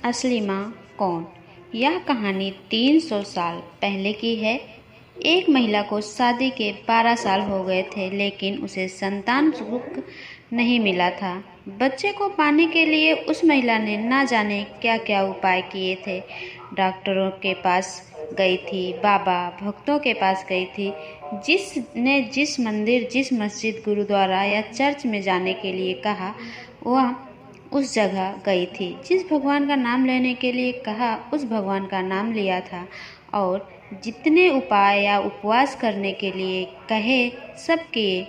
असली माँ कौन? यह कहानी 300 साल पहले की है। एक महिला को शादी के 12 साल हो गए थे, लेकिन उसे संतान सुख नहीं मिला था। बच्चे को पाने के लिए उस महिला ने ना जाने क्या क्या उपाय किए थे। डॉक्टरों के पास गई थी, बाबा भक्तों के पास गई थी, जिसने जिस मंदिर, जिस मस्जिद, गुरुद्वारा या चर्च में जाने के लिए कहा, वह उस जगह गई थी। जिस भगवान का नाम लेने के लिए कहा, उस भगवान का नाम लिया था, और जितने उपाय या उपवास करने के लिए कहे, सब किए।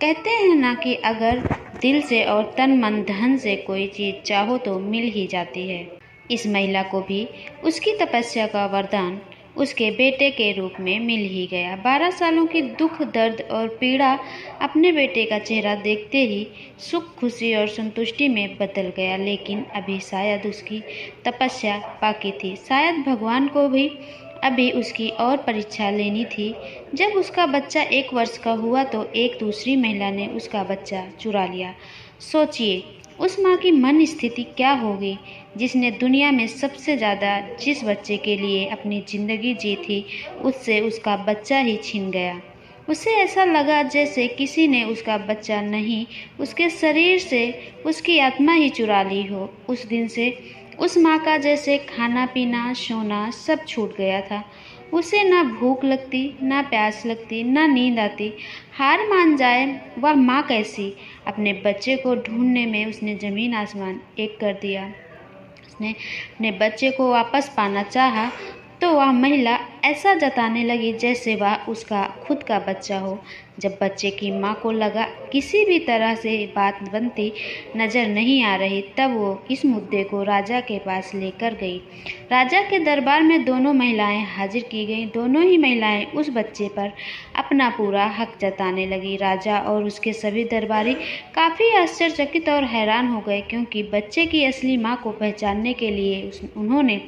कहते हैं ना कि अगर दिल से और तन मन धन से कोई चीज़ चाहो तो मिल ही जाती है। इस महिला को भी उसकी तपस्या का वरदान उसके बेटे के रूप में मिल ही गया। 12 सालों की दुख, दर्द और पीड़ा अपने बेटे का चेहरा देखते ही सुख, खुशी और संतुष्टि में बदल गया। लेकिन अभी शायद उसकी तपस्या बाकी थी। शायद भगवान को भी अभी उसकी और परीक्षा लेनी थी। जब उसका बच्चा 1 वर्ष का हुआ तो एक दूसरी महिला ने उसका बच्चा चुरा लिया। सोचिए, उस माँ की मन स्थिति क्या होगी, जिसने दुनिया में सबसे ज़्यादा जिस बच्चे के लिए अपनी ज़िंदगी जी थी, उससे उसका बच्चा ही छिन गया। उसे ऐसा लगा जैसे किसी ने उसका बच्चा नहीं, उसके शरीर से उसकी आत्मा ही चुरा ली हो। उस दिन से उस माँ का जैसे खाना पीना, सोना सब छूट गया था। उसे ना भूख लगती, ना प्यास लगती, ना नींद आती। हार मान जाए वह माँ कैसी। अपने बच्चे को ढूंढने में उसने ज़मीन आसमान एक कर दिया। उसने अपने बच्चे को वापस पाना चाहा तो वह महिला ऐसा जताने लगी जैसे वह उसका खुद का बच्चा हो। जब बच्चे की माँ को लगा किसी भी तरह से बात बनती नज़र नहीं आ रही, तब वो इस मुद्दे को राजा के पास लेकर गई। राजा के दरबार में दोनों महिलाएं हाजिर की गईं। दोनों ही महिलाएं उस बच्चे पर अपना पूरा हक जताने लगी। राजा और उसके सभी दरबारी काफ़ी आश्चर्यचकित और हैरान हो गए, क्योंकि बच्चे की असली माँ को पहचानने के लिए उन्होंने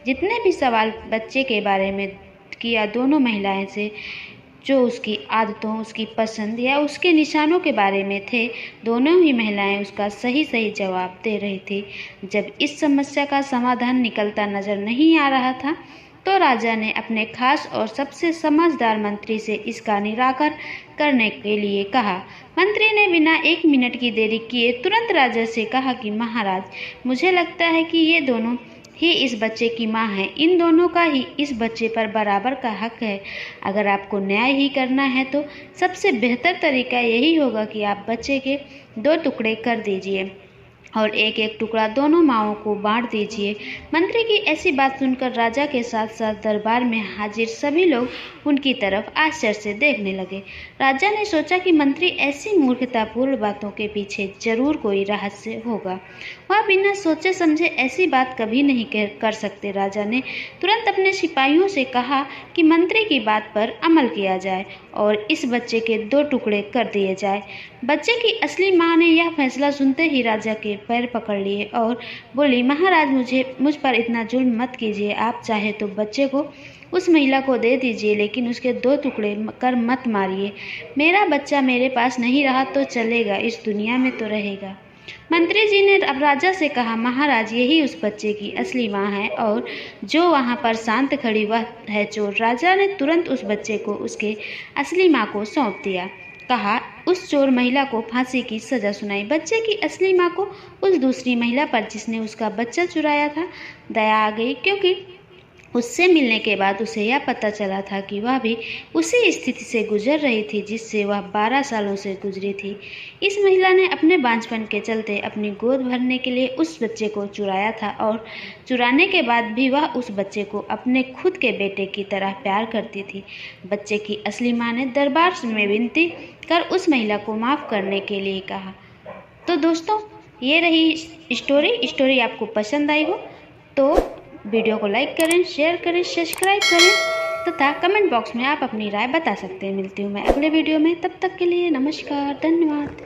जितने भी सवाल बच्चे के बारे में किया, दोनों महिलाएं से, जो उसकी आदतों, उसकी पसंद या उसके निशानों के बारे में थे, दोनों ही महिलाएं उसका सही सही जवाब दे रही थी। जब इस समस्या का समाधान निकलता नजर नहीं आ रहा था, तो राजा ने अपने खास और सबसे समझदार मंत्री से इसका निराकरण करने के लिए कहा। मंत्री ने बिना 1 मिनट की देरी किए तुरंत राजा से कहा कि महाराज, मुझे लगता है कि ये दोनों ही इस बच्चे की माँ है। इन दोनों का ही इस बच्चे पर बराबर का हक है। अगर आपको न्याय ही करना है तो सबसे बेहतर तरीका यही होगा कि आप बच्चे के 2 टुकड़े कर दीजिए और एक एक टुकड़ा दोनों माँओं को बांट दीजिए। मंत्री की ऐसी बात सुनकर राजा के साथ साथ दरबार में हाजिर सभी लोग उनकी तरफ आश्चर्य से देखने लगे। राजा ने सोचा कि मंत्री ऐसी मूर्खतापूर्ण बातों के पीछे जरूर कोई रहस्य होगा। वह बिना सोचे समझे ऐसी बात कभी नहीं कर सकते। राजा ने तुरंत अपने सिपाहियों से कहा कि मंत्री की बात पर अमल किया जाए और इस बच्चे के 2 टुकड़े कर दिए जाए। बच्चे की असली माँ ने यह फैसला सुनते ही राजा के पैर पकड़ लिए और बोली, महाराज, मुझ पर इतना जुल्म मत कीजिए। आप चाहे तो बच्चे को उस महिला को दे दीजिए, लेकिन उसके 2 टुकड़े कर मत मारिए। मेरा बच्चा मेरे पास नहीं रहा तो चलेगा, इस दुनिया में तो रहेगा। मंत्री जी ने अब राजा से कहा, महाराज, यही उस बच्चे की असली माँ है और जो वहाँ पर शांत खड़ी वह है चोर। राजा ने तुरंत उस बच्चे को उसके असली माँ को सौंप दिया। कहा, उस चोर महिला को फांसी की सजा सुनाई। बच्चे की असली माँ को उस दूसरी महिला पर जिसने उसका बच्चा चुराया था दया आ गई, क्योंकि उससे मिलने के बाद उसे यह पता चला था कि वह भी उसी स्थिति से गुजर रही थी जिससे वह 12 सालों से गुजरी थी। इस महिला ने अपने बांझपन के चलते अपनी गोद भरने के लिए उस बच्चे को चुराया था, और चुराने के बाद भी वह उस बच्चे को अपने खुद के बेटे की तरह प्यार करती थी। बच्चे की असली माँ ने दरबार में विनती कर उस महिला को माफ़ करने के लिए कहा। तो दोस्तों, ये रही स्टोरी आपको पसंद आई हो तो वीडियो को लाइक करें, शेयर करें, सब्सक्राइब करें तथा कमेंट बॉक्स में आप अपनी राय बता सकते हैं। मिलती हूँ मैं अगले वीडियो में, तब तक के लिए नमस्कार, धन्यवाद।